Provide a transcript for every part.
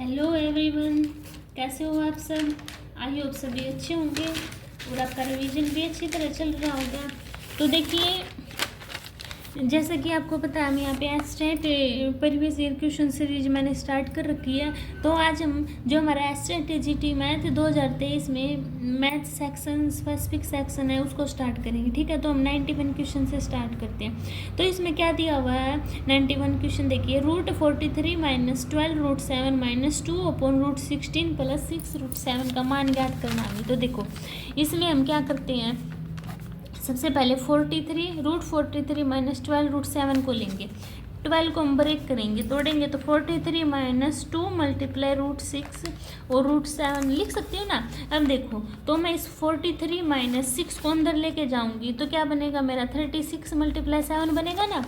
Hello everyone, कैसे हो आप सब। आई होप सभी अच्छे होंगे और आपका रिवीजन भी अच्छी तरह चल रहा होगा। तो देखिए, जैसा कि आपको पता है, हम यहाँ पे estate previous year question series मैंने स्टार्ट कर रखी है। तो आज हम जो हमारा एस्टेट जीटी मैथ 2023 में मैथ सेक्शन स्पेसिफिक सेक्शन है उसको स्टार्ट करेंगे। ठीक है, तो हम 91 क्वेश्चन से स्टार्ट करते हैं। तो इसमें क्या दिया हुआ है, 91 क्वेश्चन देखिए। √43 - 12 √7 - 2 अपॉन √16 + 6 √7 का मान ज्ञात करना है। तो देखो, इसमें हम क्या करते हैं, सबसे पहले 43 √43 - 12 √7 को लेंगे। 12 को हम ब्रेक करेंगे, तोड़ेंगे, तो 43 - 2 × √6 और √7 लिख सकती हूँ ना। अब देखो, तो मैं इस 43 - 6 को अंदर लेके जाऊंगी तो क्या बनेगा मेरा, 36 × 7 बनेगा ना,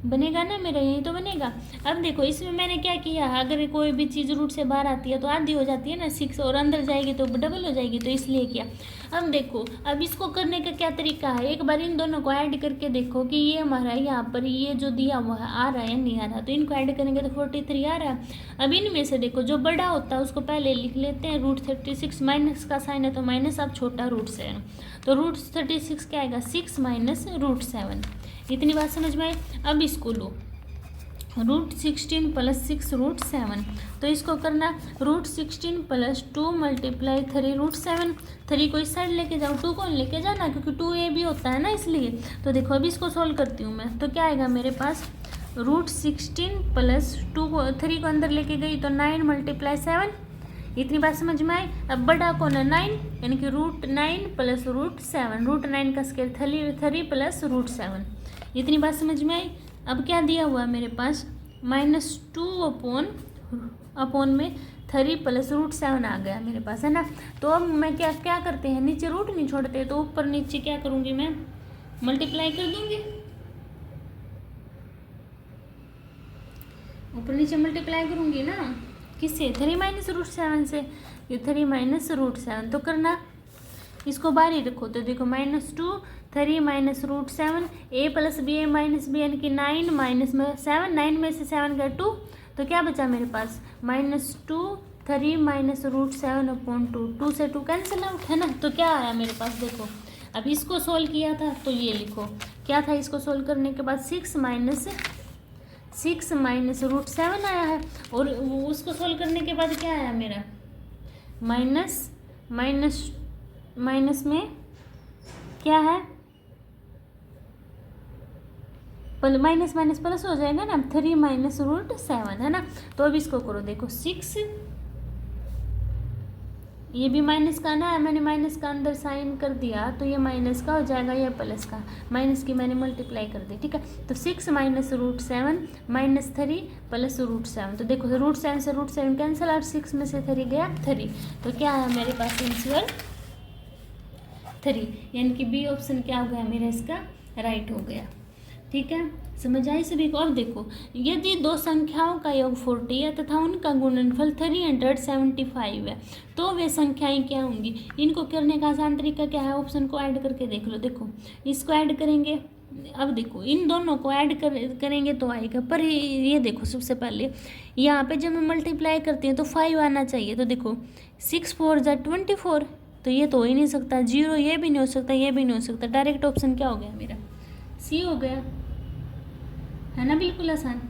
बनेगा ना मेरा, यही तो बनेगा। अब देखो, इसमें मैंने क्या किया, अगर कोई भी चीज़ रूट से बाहर आती है तो आधी हो जाती है ना 6, और अंदर जाएगी तो डबल हो जाएगी, तो इसलिए किया। अब देखो, अब इसको करने का क्या तरीका है, एक बार इन दोनों को ऐड करके देखो कि ये हमारा यहाँ पर ये जो दिया हुआ है आ रहा है या नहीं आ रहा। तो इनको ऐड करेंगे तो 43 आ रहा है। अब इनमें से देखो, जो बड़ा होता है उसको पहले लिख लेते हैं, √36 माइनस का साइन है तो माइनस, अब छोटा √7, तो √36 क्या आएगा, 6 - √7। इतनी बात समझ में आई। अब इसको लो, √16 + 6 √7, तो इसको करना √16 + 2 × 3 √7। 3 को इस साइड लेके जाओ, 2 को लेके जाना क्योंकि 2a भी होता है ना, इसलिए। तो देखो, अब इसको सोल्व करती हूँ मैं, तो क्या आएगा मेरे पास, √16 + 2 को 3 को अंदर लेके गई तो 9 × 7। इतनी बात समझ में आई। अब बड़ा कौन है, 9, यानी कि √9 + √7, √9 का स्क्वायर 3 + √7। इतनी बात समझ में आई। अब क्या दिया हुआ है मेरे पास, -2 अपॉन में 3 + √7 आ गया मेरे पास, है ना। तो अब मैं क्या क्या करते हैं, नीचे रूट नहीं छोड़ते, तो ऊपर नीचे क्या करूँगी मैं, मल्टीप्लाई कर दूँगी, ऊपर नीचे मल्टीप्लाई करूँगी ना, किससे, 3 - √7 से। ये 3 - √7 तो करना, इसको बाहर ही रखो। तो देखो, -2 3 - √7, a + b a - b, यानी कि 9 - 7, 9 में से 7 गया 2, तो क्या बचा मेरे पास, -2 3 - √7 अपॉन 2, 2 से 2 कैंसिल आउट, है ना। तो क्या आया मेरे पास, देखो, अब इसको सोल्व किया था तो ये लिखो, क्या था, इसको सोल्व करने के बाद 6 - √7 आया है, और उसको सोल्व करने के बाद क्या आया मेरा, माइनस में क्या है, माइनस माइनस प्लस हो जाएगा ना, 3 - √7, है ना। तो अब इसको करो, देखो 6, ये भी माइनस का ना, मैंने माइनस का अंदर साइन कर दिया तो ये माइनस का हो जाएगा, ये प्लस का, माइनस की मैंने मल्टीप्लाई कर दी, ठीक है। तो 6 - √7 -3 + √7, तो देखो √7 से √7 कैंसिल, और 6 में से 3 गया 3, तो क्या है मेरे पास आंसर 3, यानी कि बी ऑप्शन क्या हो गया मेरा, इसका राइट हो गया। ठीक है, समझ आई सभी को। अब देखो, यदि दो संख्याओं का योग 40 है तथा उनका गुणनफल 375 है तो वे संख्याएं क्या होंगी। इनको करने का आसान तरीका क्या है, ऑप्शन को ऐड करके देख लो। देखो, इसको ऐड करेंगे, अब देखो इन दोनों को ऐड करेंगे तो आएगा, पर ये देखो, सबसे पहले यहाँ पे जब मैं मल्टीप्लाई करती हूँ तो 5 आना चाहिए। तो देखो 6 4 = 24, तो ये तो हो ही नहीं सकता, 0 ये भी नहीं हो सकता, ये भी नहीं हो सकता, डायरेक्ट ऑप्शन क्या हो गया मेरा, सी हो गया, है ना, बिल्कुल आसान।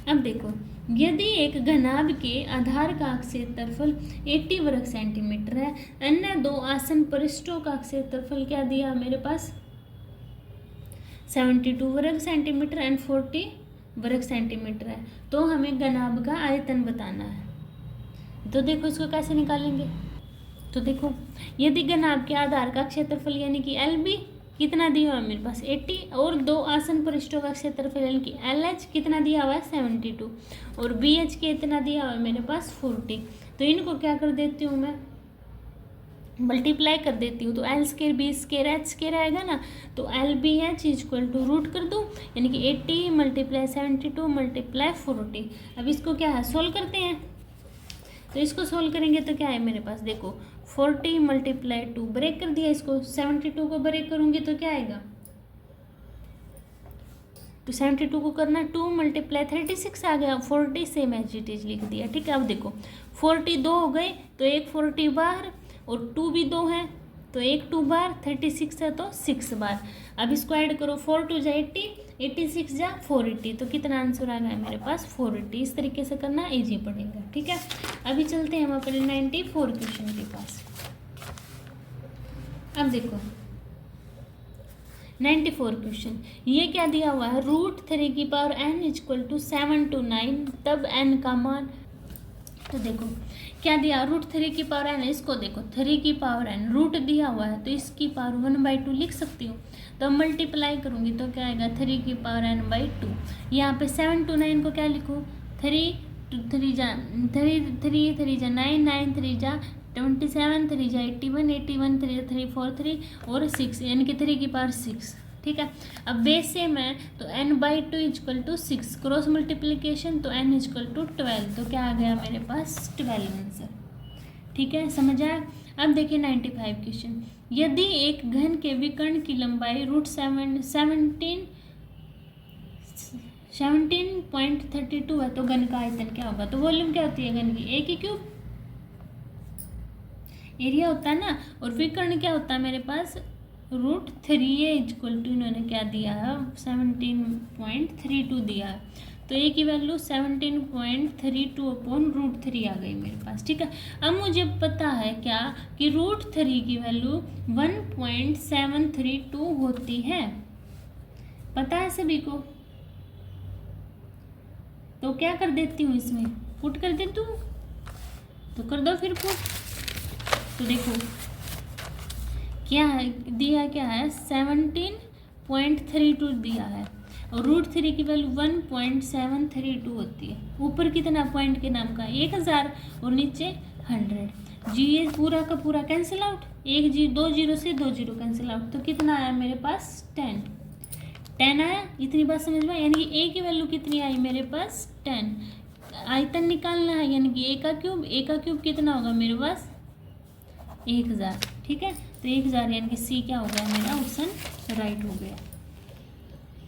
अब देखो, यदि एक घनाभ के आधार का क्षेत्रफल 80 वर्ग सेंटीमीटर है, अन्य दो आसन पृष्ठों का क्षेत्रफल क्या दिया मेरे पास, 72 वर्ग सेंटीमीटर एंड 40 वर्ग सेंटीमीटर है, तो हमें घनाभ का आयतन बताना है। तो देखो, इसको कैसे निकालेंगे, तो देखो, यदि घनाभ के आधार का क्षेत्रफल यानी कि LB कितना दिया हुआ है मेरे पास 80, और दो आसन पृष्ठों का क्षेत्रफल यानी कि LH कितना दिया हुआ है 72, और BH कितना दिया हुआ है मेरे पास 40। तो इनको क्या कर देती हूँ मैं, मल्टीप्लाई कर देती हूँ, तो L² B² H² आएगा ना, तो LBH = रूट कर दूँ, यानी कि 80 × 72 × 40। अब इसको क्या है, सोल्व करते हैं। तो इसको सोल्व करेंगे तो क्या है मेरे पास, देखो 40 × 2 ब्रेक कर दिया, इसको 72 को ब्रेक करूंगी तो क्या आएगा, तो 72 को करना 2 × 36 आ गया, 40 सेम एज इट इज लिख दिया। ठीक है, अब देखो 40 2 हो गए तो एक 40 बार और 2 भी 2 है तो एक 2 बार, 36 है तो 6 बार। अब इसको ऐड करो, 4 2 जा 80, 86 जा 480, तो कितना आंसर आ गया मेरे पास 480। इस तरीके से करना इजी पड़ेगा। ठीक है, अभी चलते हैं हम अपने 94 क्वेश्चन के पास। अब देखो 94 क्वेश्चन, ये क्या दिया हुआ है, √3 की पावर n = 7 to 9, तब n का मान, तो देखो क्या दिया, √3 की पावर n, इसको देखो 3 की पावर n, रूट दिया हुआ है तो इसकी पावर 1/2 लिख सकती हो, तो मल्टीप्लाई करूंगी तो क्या आएगा 3 की पावर n/2। यहाँ पे 7 to 9 को क्या लिखूँ, 3 3 जा 3 जा 9, 9 3 जा 27, 3 जा 81, 81 3 3 4 3 और 6, यानी कि 3 की पावर 6। ठीक है, अब बेस सेम है तो n/2 = 6, क्रॉस मल्टीप्लिकेशन तो n = 12, तो क्या आ गया मेरे पास 12 आंसर। ठीक है, समझ आया। अब देखिए 95 क्वेश्चन, यदि एक घन के विकर्ण की लंबाई √17.32 है तो घन का आयतन क्या होगा, तो वॉल्यूम क्या होती है घन की, a की क्यूब, एरिया होता है ना, और विकर्ण क्या होता है मेरे पास √3a = इन्होंने क्या दिया है 17.32 दिया है, तो a की वैल्यू 17.32/√3 आ गई मेरे पास। ठीक है, अब मुझे पता है क्या कि √3 की वैल्यू 1.732 होती है, पता है सभी को, तो क्या कर देती हूँ, इसमें पुट कर देती हूँ, तो कर दो फिर पुट। तो देखो क्या है दिया, क्या है 17.32 दिया है और √3 की वैल्यू 1.732 होती है। ऊपर कितना पॉइंट के नाम का 1000 और नीचे 100, जी ये पूरा का पूरा कैंसिल आउट, 2 0 से 2 0 कैंसिल आउट, तो कितना आया मेरे पास 10 आया। इतनी बात समझ में, यानी कि a की वैल्यू कितनी आई मेरे पास 10, आयतन निकालना है, यानी कि a का क्यूब कितना होगा मेरे पास 1000। ठीक है, तो 1000 यानी कि सी क्या हो गया मेरा ऑप्शन राइट हो गया।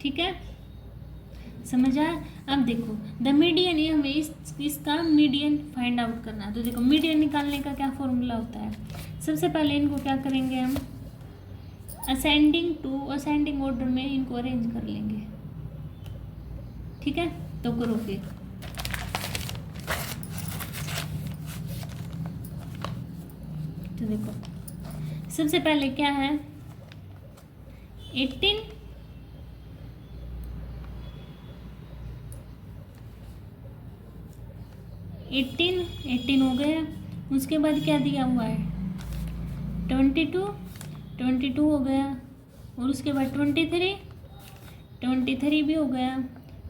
ठीक है, समझ आया। अब देखो द मीडियन, ये हमें इसका मीडियन फाइंड आउट करना है, तो देखो मीडियन निकालने का क्या फॉर्मूला होता है, सबसे पहले इनको क्या करेंगे हम असेंडिंग ऑर्डर में इनको अरेंज कर लेंगे। ठीक है, तो करो फिर, तो देखो सबसे पहले क्या है 18 हो गया, उसके बाद क्या दिया हुआ है 22 हो गया, और उसके बाद 23 भी हो गया,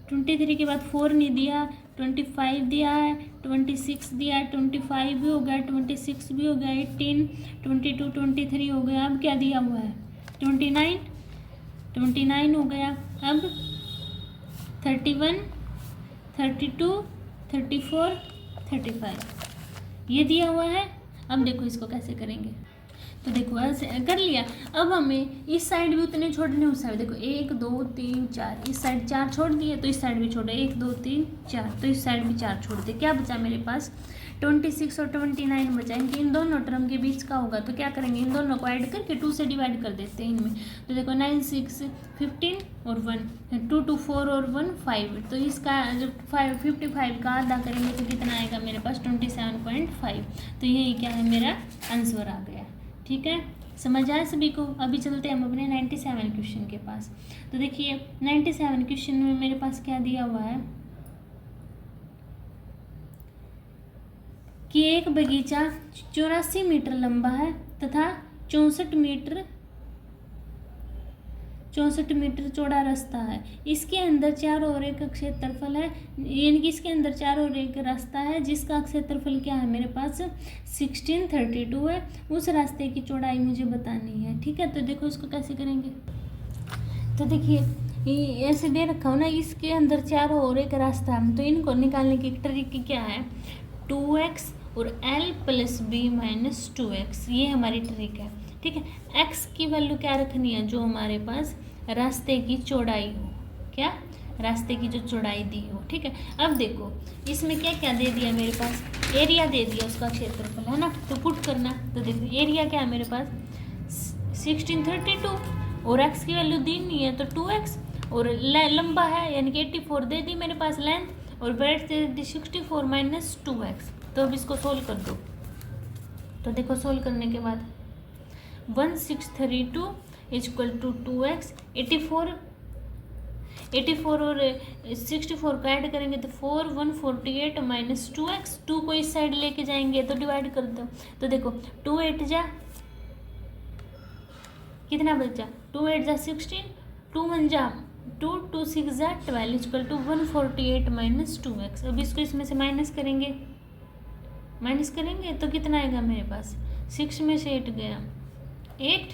23 के बाद 4 नहीं दिया, 25 दिया है, 26 दिया है, 25 भी हो गया, 26 भी हो गया, 18 22 23 हो गया। अब क्या दिया हुआ है 29 हो गया, अब 31 32 34 35 ये दिया हुआ है। अब देखो इसको कैसे करेंगे, तो देखो ऐसे कर लिया। अब हमें इस साइड भी उतने छोड़ने, उस साइड देखो 1 2 3 4, इस साइड 4 छोड़ दिए तो इस साइड भी छोड़े 1 2 3 4, तो इस साइड भी 4 छोड़ दिए। क्या बचा मेरे पास 26 और 29 बचा, इनके इन दोनों टर्म के बीच का होगा, तो क्या करेंगे इन दोनों को ऐड करके 2 से डिवाइड कर देते हैं इनमें। तो देखो 9 6 15 और 1 2 2 4 और 1 5, तो इसका जब 55 का आधा करेंगे तो कितना आएगा मेरे पास 27.5, तो यही क्या है मेरा आंसर आ गया। ठीक है, समझ आया सभी को। अभी चलते हैं हम अपने 97 क्वेश्चन के पास। तो देखिए 97 क्वेश्चन में मेरे पास क्या दिया हुआ है कि एक बगीचा 84 मीटर लंबा है तथा 64 मीटर चौड़ा रास्ता है। इसके अंदर चारों ओर एक क्षेत्रफल है, यानी कि इसके अंदर चारों ओर एक रास्ता है जिसका क्षेत्रफल क्या है मेरे पास 1632 है। उस रास्ते की चौड़ाई मुझे बतानी है। ठीक है, तो देखो इसको कैसे करेंगे। तो देखिए ऐसे दे रखा हो ना, इसके अंदर चारों ओर एक रास्ता है, तो इनको निकालने की ट्रिक क्या है 2x और l + b - 2x, ये हमारी ट्रिक है। ठीक है, x की वैल्यू क्या रखनी है जो हमारे पास रास्ते की चौड़ाई हो, क्या रास्ते की जो चौड़ाई दी हो, ठीक है। अब देखो इसमें क्या क्या दे दिया मेरे पास, एरिया दे दिया उसका क्षेत्रफल, है ना। तो पुट करना, तो देखो एरिया क्या है मेरे पास 1632 और एक्स की वैल्यू दी नहीं है तो 2x, और लंबा है यानी कि 84 दे दी मेरे पास लेंथ, और ब्रेड्थ दे दी 64 माइनस 2x। तो अब इसको सोल्व कर दो। तो देखो सोल्व करने के बाद 1632 इक्वल टू 2x, 84 और 64 का ऐड करेंगे तो 4 148 माइनस 2x, 2 को इस साइड लेके जाएंगे तो डिवाइड कर दो। तो देखो 2 8 जा कितना बचा, 2 8 जा 16, 2 1 जा 2, 2 6 जा 12 इक्वल टू 148 माइनस 2x। अब इसको इसमें से माइनस करेंगे तो कितना आएगा मेरे पास, 6 में से 8 गया 8,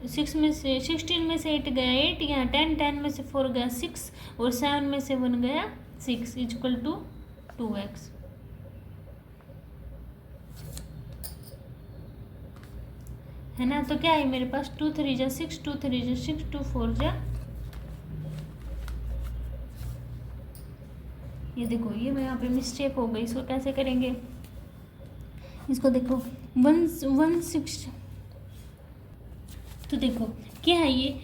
6 में से 16 में से 8 गया 8, यहाँ 10 में से 4 गया 6, और 7 में से 1 गया 6 इक्वल टू 2x। है ना। तो क्या है मेरे पास 2 3 जा 6, 2 3 जा 6, 2 4 जा, ये देखो ये मैं यहाँ पे मिस्टेक हो गई, इसको कैसे करेंगे, इसको देखो 1 तो देखो क्या है ये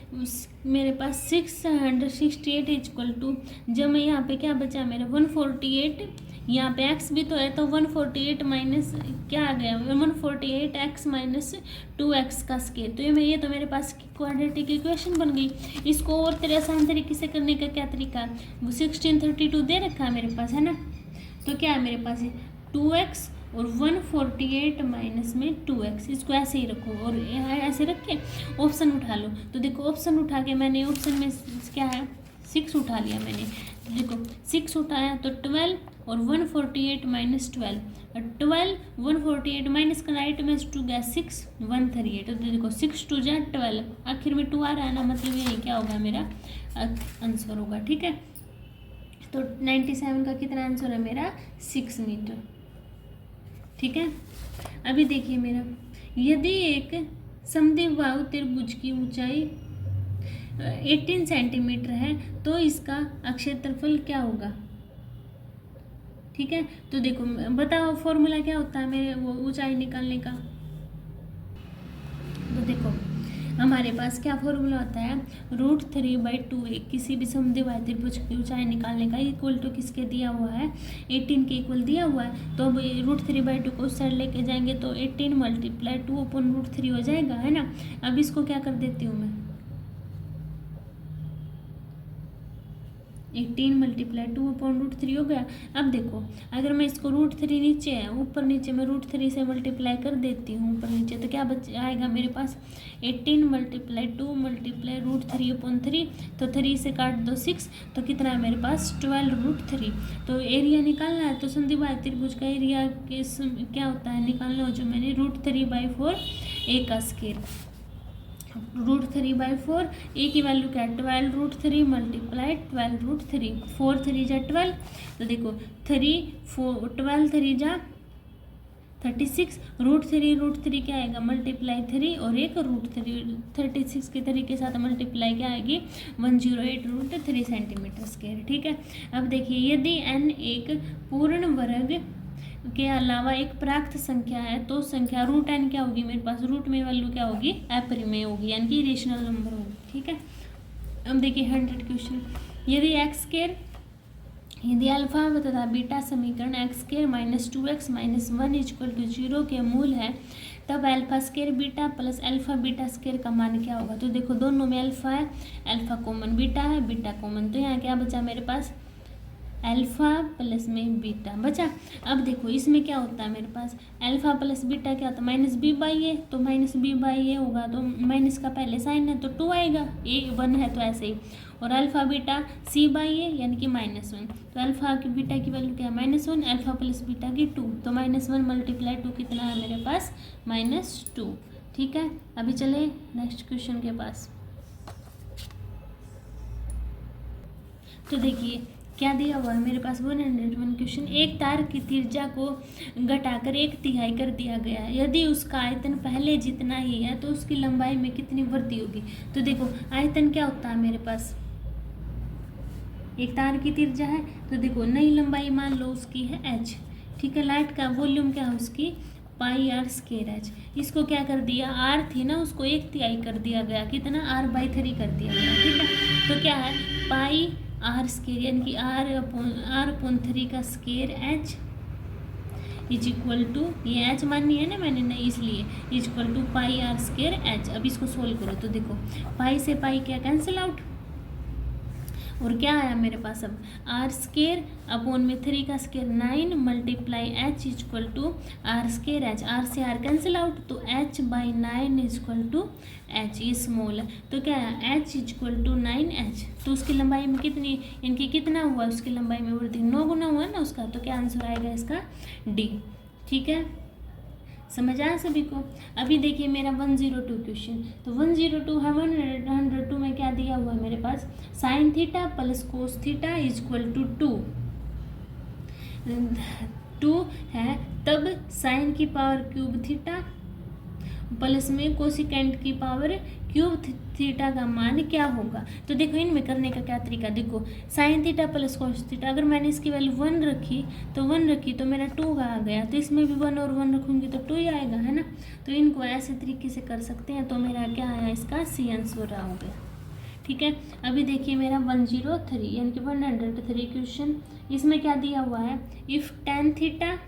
मेरे पास 668 इक्वल टू, जब मैं यहाँ पे क्या बचा मेरा 148, यहाँ पे x भी तो है तो 148 माइनस क्या आ गया 148x माइनस 2x का स्केयर। तो ये तो मेरे पास क्वाड्रेटिक इक्वेशन बन गई। इसको और तरह आसान तरीके से करने का क्या तरीका है, वो 1632 दे रखा है मेरे पास, है ना। तो क्या है मेरे पास 2x और 148 माइनस में 2x, इसको ऐसे ही रखो और ऐसे रख के ऑप्शन उठा लो। तो देखो ऑप्शन उठा के मैंने ऑप्शन में क्या है 6 उठा लिया मैंने, तो देखो 6 उठाया तो 12 और 148 माइनस 12, और 12 148 माइनस का 8 में 2 गया 6 138। तो देखो 6 2 जा 12, आखिर में 2 आ रहा है ना, मतलब ये क्या होगा मेरा आंसर होगा, ठीक है। तो 97 का कितना आंसर है मेरा 6 मीटर, ठीक है। अभी देखिए मेरा, यदि एक समद्विबाहु त्रिभुज की ऊंचाई 18 सेंटीमीटर है तो इसका क्षेत्रफल क्या होगा, ठीक है। तो देखो बताओ फॉर्मूला क्या होता है मेरे वो ऊंचाई निकालने का। तो देखो हमारे पास क्या फॉर्मूला होता है, √3/2a किसी भी समद्विबाहु त्रिभुज की ऊंचाई निकालने का, इक्वल टू किसके दिया हुआ है 18 के इक्वल दिया हुआ है। तो अब √3/2 को उस साइड लेके जाएंगे तो 18 मल्टीप्लाई 2/√3 हो जाएगा, है ना। अब इसको क्या कर देती हूँ मैं 18 मल्टीप्लाई 2/√3 हो गया। अब देखो अगर मैं इसको √3 नीचे है ऊपर नीचे मैं √3 से मल्टीप्लाई कर देती हूँ ऊपर नीचे, तो क्या बच आएगा मेरे पास 18 मल्टीप्लाई 2 मल्टीप्लाई √3/3, तो 3 से काट दो 6, तो कितना है मेरे पास 12√3। तो एरिया निकालना है तो समद्विबाहु त्रिभुज का एरिया क्या होता है निकालना हो, जो मैंने √3/4 a का स्क्वायर, √3/4 a की वैल्यू क्या है 12√3 मल्टीप्लाई 12√3, 4 3 जा 12, तो देखो 3 4 12 3 जा 36, √3 क्या आएगा मल्टीप्लाई 3 और एक √3 36 के 3 के साथ मल्टीप्लाई क्या आएगी 108√3 सेंटीमीटर स्क्वायर, ठीक है। अब देखिए यदि n एक पूर्ण वर्ग के अलावा एक प्राकृत संख्या है तो संख्या √n क्या होगी मेरे पास, रूट में वैल्यू क्या होगी अपरिमेय होगी यानी कि रेशनल नंबर होगी, ठीक है। अब देखिए 100 क्वेश्चन, यदि अल्फा तथा बीटा समीकरण x² minus 2x minus 1 equal to 0 के मूल है तब alpha square beta plus alpha beta square का मान क्या होगा। तो देखो दोनों में अल्फा है, अल्फा कॉमन बीटा है, बीटा कॉमन, तो यहाँ क्या बचा मेरे पास अल्फा प्लस में बीटा बचा। अब देखो इसमें क्या होता है मेरे पास अल्फा प्लस बीटा क्या होता है -b/a, तो -b/a होगा तो माइनस का पहले साइन है तो 2 आएगा, a 1 है तो ऐसे ही, और अल्फा बीटा c/a यानी कि -1, तो अल्फा की बीटा की वैल्यू क्या है -1, अल्फा प्लस बीटा की 2, तो -1 मल्टीप्लाई 2 कितना है मेरे पास -2, ठीक है। अभी चले नेक्स्ट क्वेश्चन के पास। तो देखिए क्या दिया हुआ है मेरे पास 101 क्वेश्चन, एक तार की त्रिज्या को घटाकर 1/3 कर दिया गया है, यदि उसका आयतन पहले जितना ही है तो उसकी लंबाई में कितनी वृद्धि होगी। तो देखो आयतन क्या होता है मेरे पास एक तार की त्रिज्या है, तो देखो नई लंबाई मान लो उसकी है h, ठीक है। लाइट का वॉल्यूम क्या है उसकी पाई आर स्केयर एच। इसको क्या कर दिया, आर थी ना उसको 1/3 कर दिया गया, कितना r/3 कर दिया गया, ठीक है। तो क्या है पाई आर स्केयर यानी कि r/3 का square H is equal to, ये एच माननी है ना मैंने, नहीं इसलिए is equal to pi R square H. अब इसको सोल्व करो तो देखो पाई से पाई क्या कैंसिल आउट, और क्या आया मेरे पास अब आर स्केयर अपॉन में 3 का square 9 multiply H is equal to R square H. R से आर कैंसिल आउट, तो h/9 is equal to H, ये स्मॉल है तो क्या है h is equal to 9h। तो उसकी लंबाई में कितनी, इनकी कितना हुआ, उसकी लंबाई में वृद्धि 9 गुना हुआ ना उसका, तो क्या आंसर आएगा इसका डी, ठीक है। समझ आया सभी को। अभी देखिए मेरा 102 क्वेश्चन, तो 102 है 102 में क्या दिया हुआ है मेरे पास, sine theta plus cos theta is equal to 2 है, तब साइन की पावर क्यूब थीटा प्लस में कोसिकेंट की पावर क्यूब थीटा का मान क्या होगा। तो देखो इनमें करने का क्या तरीका, देखो sign theta plus cos theta, अगर मैंने इसकी वैल्यू 1 रखी तो मेरा 2 का आ गया, तो इसमें भी 1 और 1 रखूंगी तो 2 ही आएगा, है ना। तो इनको ऐसे तरीके से कर सकते हैं। तो मेरा क्या आया, इसका सी आंसर हो गया, ठीक है। अभी देखिए मेरा 103 यानी कि 103 क्वेश्चन, इसमें क्या दिया हुआ है, इफ tan थीटा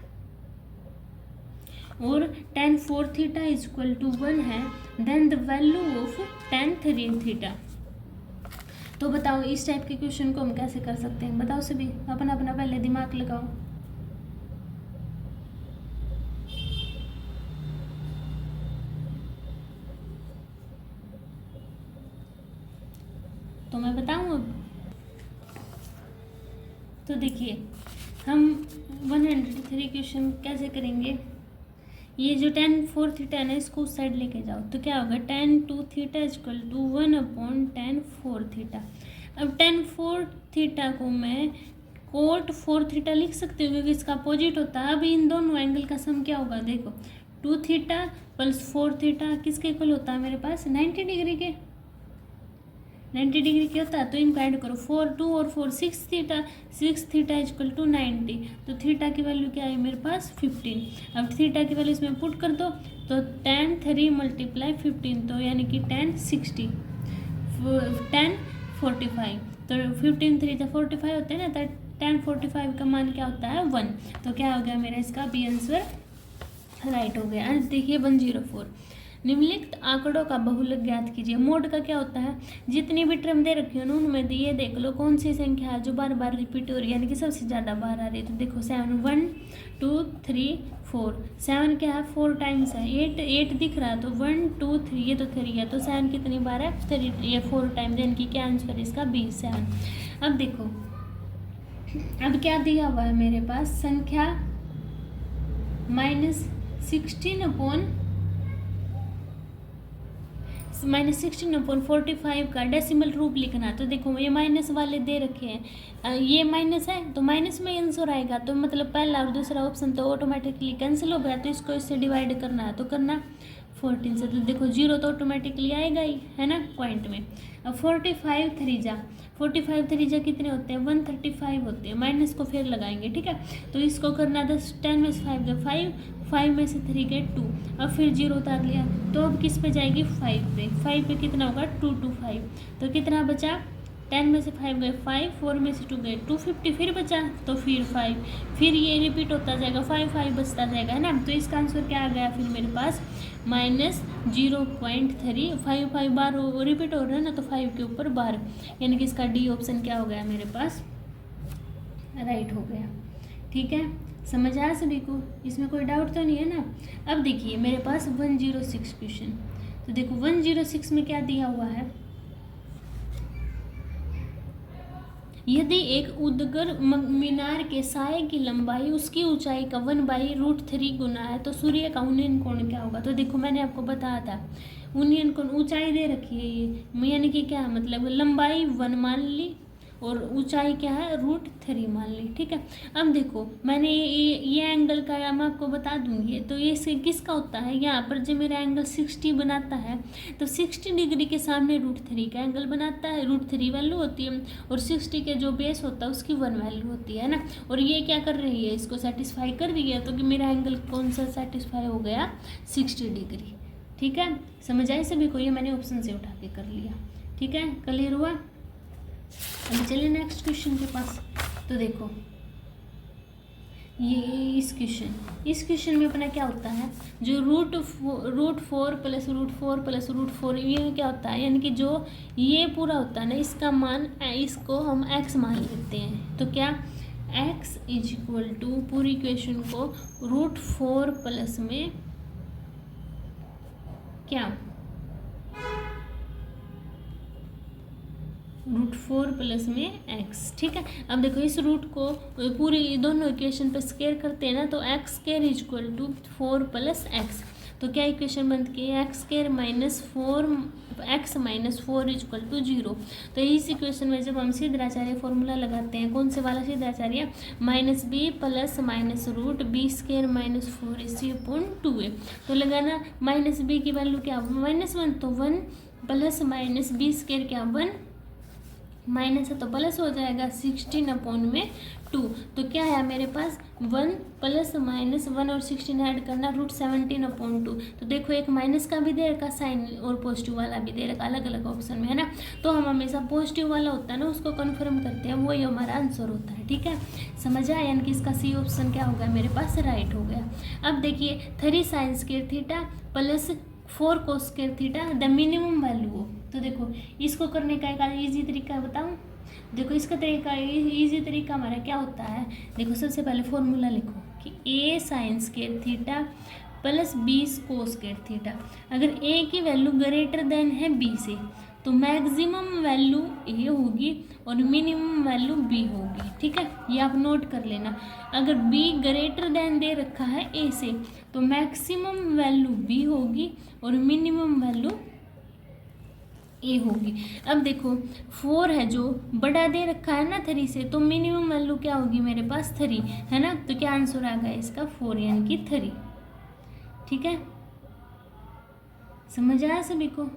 और tan 4 theta is equal to 1 है, then the value of tan 3 theta. तो बताओ इस टाइप के क्वेश्चन को हम कैसे कर सकते हैं, बताओ सभी, अपना अपना पहले दिमाग लगाओ। तो मैं बताऊं अब, तो देखिए हम 103 क्वेश्चन कैसे करेंगे, ये जो tan 4 थीटा है ना इसको उस साइड लेके जाओ, तो क्या होगा tan 2 theta equal to 1 tan 4 theta. अब tan 4 थीटा को मैं कोट 4 थीटा लिख सकती हूँ क्योंकि इसका अपोजिट होता है। अब इन दोनों एंगल का सम क्या होगा, देखो 2 थीटा प्लस 4 थीटा किसके इक्वल होता है मेरे पास 90 डिग्री के, 90 डिग्री के होता है। तो इनको ऐड करो 4 2 और 4 6 थीटा इक्वल टू 90, तो थीटा की वैल्यू क्या है मेरे पास 15। अब थीटा की वैल्यू इसमें पुट कर दो, तो tan 3 मल्टीप्लाई 15, तो यानी कि tan 60 tan 45, तो 15 3 तो 45 होते हैं ना, तो tan 45 का मान क्या होता है 1। तो क्या हो गया मेरा इसका बी आंसर राइट हो गया। आज देखिए 104, निम्नलिखित आंकड़ों का बहुलक ज्ञात कीजिए। मोड का क्या होता है, जितनी भी टर्म दे रखी हो ना उनमें ये देख लो कौन सी संख्या है जो बार बार रिपीट हो रही है, यानी कि सबसे ज़्यादा बार आ रही है। तो देखो 7 1 2 3 4, 7 क्या है 4 टाइम्स है, 8 दिख रहा है, तो 1 2 3 ये तो 3 है, तो 7 कितनी बार है 3, ये 4 टाइम्स, यानी कि क्या आंसर है इसका 27। अब देखो अब क्या दिया हुआ है मेरे पास, संख्या -16/45 का डेसिमल रूप लिखना। तो देखो ये माइनस वाले दे रखे हैं, ये माइनस है तो माइनस में आंसर आएगा, तो मतलब पहला और दूसरा ऑप्शन तो ऑटोमेटिकली कैंसिल हो गया, तो इसको इससे डिवाइड करना है तो करना 14 से, तो देखो 0 तो ऑटोमेटिकली आएगा ही, है ना पॉइंट में। अब 45 3 जा कितने होते हैं 135 होते हैं, माइनस को फिर लगाएंगे, ठीक है। तो इसको करना 10 में से 5 गए 5 में से 3 गए 2, अब फिर 0 उतार लिया, तो अब किस पे जाएगी 5 पे कितना होगा 2 2 5, तो कितना बचा 10 में से 5 गए 5, 4 में से 2 गए 250, फिर बचा तो फिर 5, फिर ये रिपीट होता जाएगा 5 5 बचता जाएगा, है ना। तो इसका आंसर क्या आ गया फिर मेरे पास -0.3, 5 बार रिपीट हो रहा है ना, तो 5 के ऊपर बार, यानी कि इसका डी ऑप्शन क्या हो गया मेरे पास राइट हो गया, ठीक है। समझ आया सभी को, इसमें कोई डाउट तो नहीं है ना। अब देखिए मेरे पास 106 क्वेश्चन, तो देखो 106 में क्या दिया हुआ है, यदि एक उद्गर मीनार के साये की लंबाई उसकी ऊंचाई का 1/√3 गुना है तो सूर्य का उन्नयन कोण क्या होगा। तो देखो मैंने आपको बताया था उन्नयन कोण, ऊंचाई दे रखी है ये, यानी कि क्या मतलब लंबाई 1 मान ली और ऊंचाई क्या है √3 मान ली। ठीक है, अब देखो मैंने ये एंगल का मैं आपको बता दूंगी। तो ये किसका होता है, यहाँ पर जो मेरा एंगल 60 बनाता है तो 60 डिग्री के सामने √3 का एंगल बनाता है। √3 वैल्यू होती है और 60 के जो बेस होता है उसकी 1 वैल्यू होती है ना। और ये क्या कर रही है, इसको सेटिस्फाई कर रही है। तो कि मेरा एंगल कौन सा सेटिस्फाई हो गया, 60 डिग्री। ठीक है, समझ आए सभी को, ये मैंने ऑप्शन से उठा के कर लिया। ठीक है, क्लियर हुआ। अभी चलिए नेक्स्ट क्वेश्चन के पास। तो देखो ये इस क्वेश्चन में अपना क्या होता है, जो √4 प्लस √4 प्लस √4 ये क्या होता है, यानी कि जो ये पूरा होता है ना इसका मान, इसको हम x मान लेते हैं। तो क्या x इज इक्वल टू पूरी इक्वेशन को √4 प्लस में क्या √4 प्लस में x। ठीक है, अब देखो इस रूट को पूरी दोनों इक्वेशन पे स्क्वायर करते हैं ना, तो x² is equal to 4 plus x। तो क्या इक्वेशन बनती है, x² minus 4x minus 4 is equal to 0। तो इस इक्वेशन में जब हम सिद्धाचार्य फॉर्मूला लगाते हैं, कौन से वाला Siddhacharya, -b plus minus √b² minus 4ac/2a। तो लगाना -b की वैल्यू क्या, -1, तो 1 प्लस माइनस b² क्या 1 माइनस है तो प्लस हो जाएगा 16/2। तो क्या है मेरे पास 1 प्लस माइनस 1 और 16 ऐड करना √17/2। तो देखो एक माइनस का भी दे रखा साइन और पॉजिटिव वाला भी दे रखा अलग अलग ऑप्शन में, है ना। तो हम हमेशा पॉजिटिव वाला होता है ना उसको कन्फर्म करते हैं, वही हमारा आंसर होता है। ठीक है, समझ आया, यानी कि इसका सी ऑप्शन क्या होगा मेरे पास राइट हो गया। अब देखिए 3 sin² theta plus 4 cos² theta the minimum value हो। तो देखो इसको करने का एक ईजी तरीका बताऊं। देखो इसका तरीका, ईजी तरीका हमारा क्या होता है, देखो सबसे पहले फॉर्मूला लिखो कि a sin² theta plus b cos² theta. अगर a की वैल्यू ग्रेटर देन है b से तो मैक्सिमम वैल्यू a होगी और मिनिमम वैल्यू b होगी। ठीक है, ये आप नोट कर लेना। अगर b ग्रेटर देन दे रखा है a से तो मैक्सिमम वैल्यू b होगी और मिनिमम वैल्यू ए होगी। अब देखो 4 है जो बड़ा दे रखा है ना 3 से, तो मिनिमम वैल्यू क्या होगी मेरे पास 3, है ना। तो क्या आंसर आ गया इसका 4 यानी कि 3। ठीक है, समझ आया सभी को।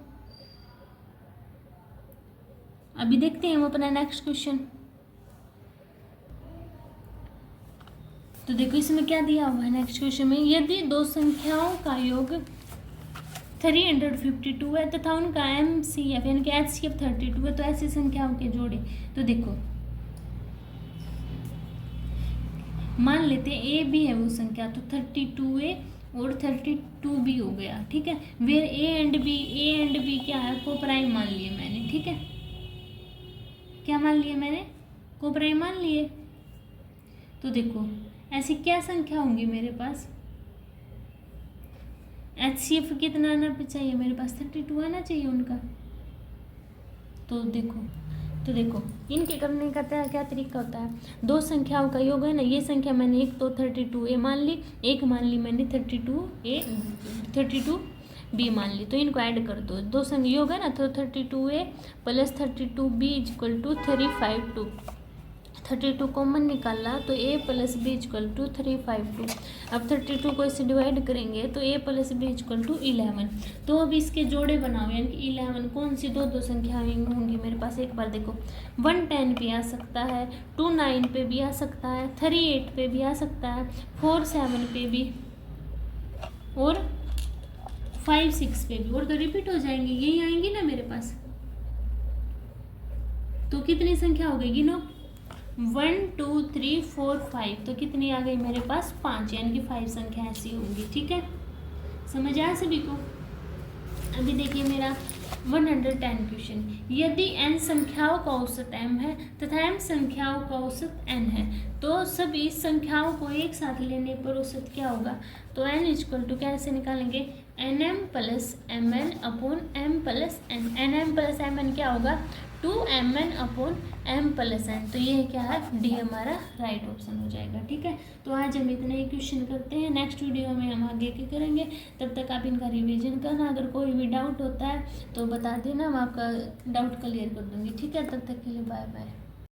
अभी देखते हैं हम अपना नेक्स्ट क्वेश्चन। तो देखो इसमें क्या दिया हुआ है नेक्स्ट क्वेश्चन में, यदि दो संख्याओं का योग 352 है तथा उनका MCF यानी कि HCF 32 है, तो ऐसी संख्याओं के जोड़े। तो देखो मान लेते हैं A B है वो संख्या, तो 32A और 32B हो गया। ठीक है, वेयर A एंड B क्या है, को प्राइम मान लिए मैंने। ठीक है, क्या मान लिए मैंने, को प्राइम मान लिए। तो देखो ऐसी क्या संख्या होंगी मेरे पास, HCF कितना आना चाहिए मेरे पास, 32 आना चाहिए उनका। तो देखो इनके करने का क्या तरीका होता है, दो संख्याओं का योग है ना, ये संख्या मैंने एक तो 32A मान ली, एक मान ली मैंने 32B मान ली। तो इनको ऐड कर दो, दो संख्या योग है ना, तो 32A plus 32B is equal to 352। 32 common निकाला तो A plus B equal to 352। अब 32 को इससे डिवाइड करेंगे तो A plus B equal to 11। तो अब इसके जोड़े बनाओ, यानी कि 11 कौन सी दो संख्याएं होंगी मेरे पास, एक बार देखो 1 10 पे आ सकता है, 2 9 पे भी आ सकता है, 3 8 पे भी आ सकता है, 4 7 पे भी और 5 6 पे भी, और तो रिपीट हो जाएंगे, यही आएंगी ना मेरे पास। तो कितनी संख्या हो गई गिनो, 1 2 3 4 5, तो कितनी आ गई मेरे पास 5, यानी कि 5 संख्या ऐसी होंगी। ठीक है, समझ आया सभी को। अभी देखिए मेरा 110 क्वेश्चन, यदि n संख्याओं का औसत m है तथा m संख्याओं का औसत n है, तो सभी संख्याओं को एक साथ लेने पर औसत क्या होगा। तो n इक्वल टू कैसे निकालेंगे, nm plus mn upon m plus n। nm plus mn क्या होगा, 2mn upon m plus n। तो ये क्या है, डी हमारा राइट ऑप्शन हो जाएगा। ठीक है, तो आज हम इतना ही क्वेश्चन करते हैं, नेक्स्ट वीडियो में हम आगे के करेंगे। तब तक आप इनका रिवीजन करना, अगर कोई भी डाउट होता है तो बता देना, मैं आपका डाउट क्लियर कर दूंगी। ठीक है, तब तक के लिए बाय बाय।